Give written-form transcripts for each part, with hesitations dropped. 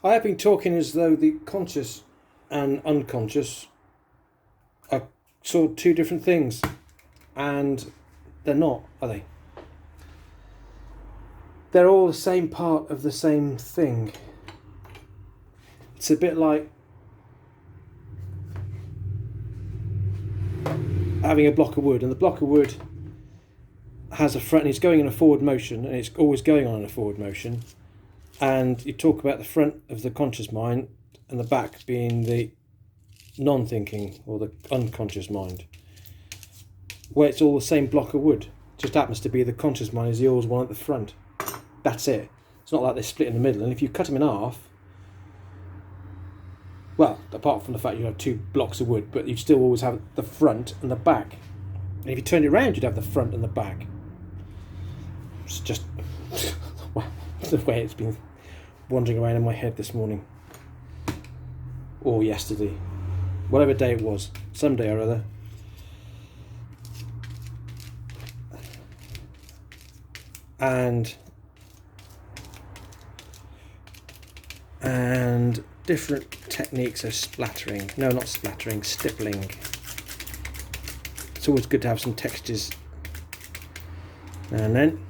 I have been talking as though the conscious and unconscious are sort of two different things, and they're not, are they? They're all the same part of the same thing. It's a bit like having a block of wood, and the block of wood has a front and it's going in a forward motion, and it's always going on in a forward motion. And you talk about the front of the conscious mind and the back being the non-thinking or the unconscious mind, where it's all the same block of wood. It just happens to be the conscious mind is the always one at the front. That's it. It's not like they're split in the middle. And if you cut them in half, well, apart from the fact you have two blocks of wood, but you still always have the front and the back. And if you turned it around, you'd have the front and the back. It's just well, the way it's been wandering around in my head this morning. Or yesterday. Whatever day it was. Some day or other. And different techniques of splattering. No, not splattering, stippling. It's always good to have some textures now and then.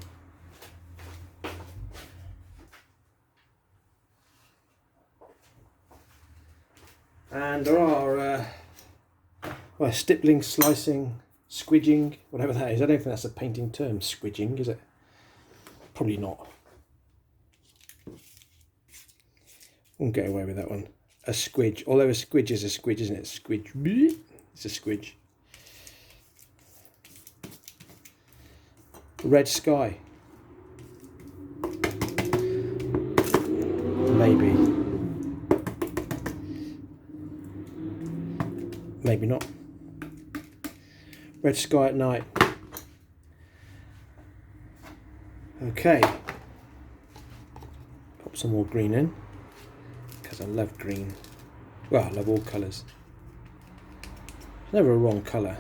And there are stippling, slicing, squidging, whatever that is. I don't think that's a painting term, squidging, is it? Probably not. Won't get away with that one. A squidge, although a squidge is a squidge, isn't it? Squidge. It's a squidge. Red sky. Maybe. Maybe not. Red sky at night. Okay. Pop some more green in. Because I love green. Well, I love all colours. There's never a wrong colour.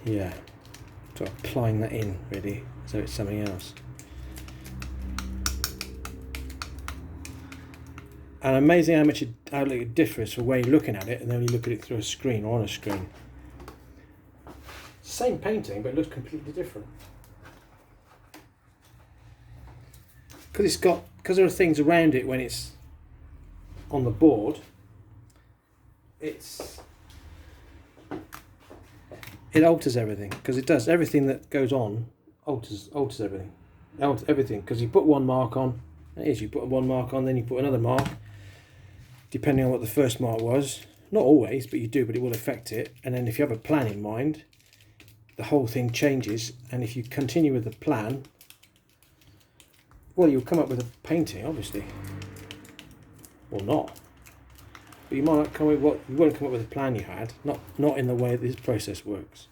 Yeah. So applying that in, really, so it's something else. And amazing how much it differs from where you're looking at it and then you look at it through a screen or on a screen. Same painting, but it looks completely different. Because there are things around it when it's on the board, it alters everything, because it does everything that goes on alters everything. Everything, because you put one mark on, you put one mark on, then you put another mark, depending on what the first mark was. Not always, but you do, but it will affect it. And then if you have a plan in mind, the whole thing changes. And if you continue with the plan, well, you'll come up with a painting, obviously, or not. But you might not come with you won't come up with a plan you had. Not in the way this process works.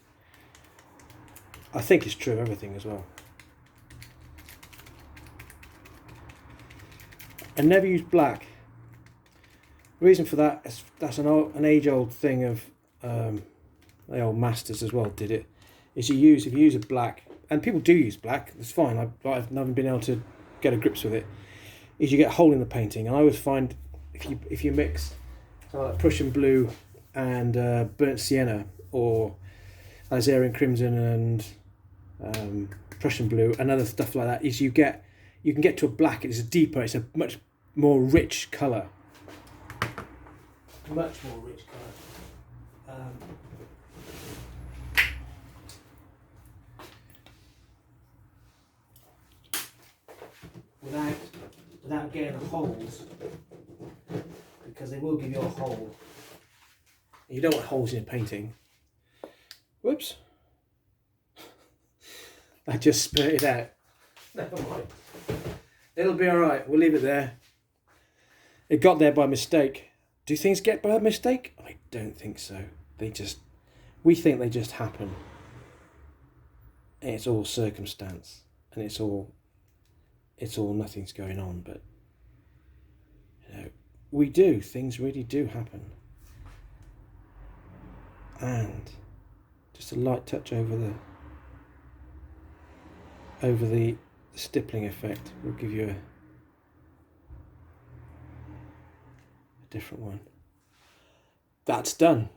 I think it's true of everything as well. And never use black. The reason for that is that's an age-old thing of the old masters as well did it. Is if you use a black, and people do use black. It's fine. I've never been able to get a grips with it. Is you get a hole in the painting, and I always find if you mix like Prussian blue and burnt sienna or Azerian crimson and Prussian blue and other stuff like that, is you can get to a black. It's a much more rich colour. Much more rich colour. Without getting the holes, because they will give you a hole. You don't want holes in a painting. Whoops. I just spurted out. Never mind. It'll be alright. We'll leave it there. It got there by mistake. Do things get by mistake? I don't think so. We think they just happen. And it's all circumstance. And it's all nothing's going on, but things really do happen. And just a light touch over over the stippling effect. We'll give you a different one. That's done.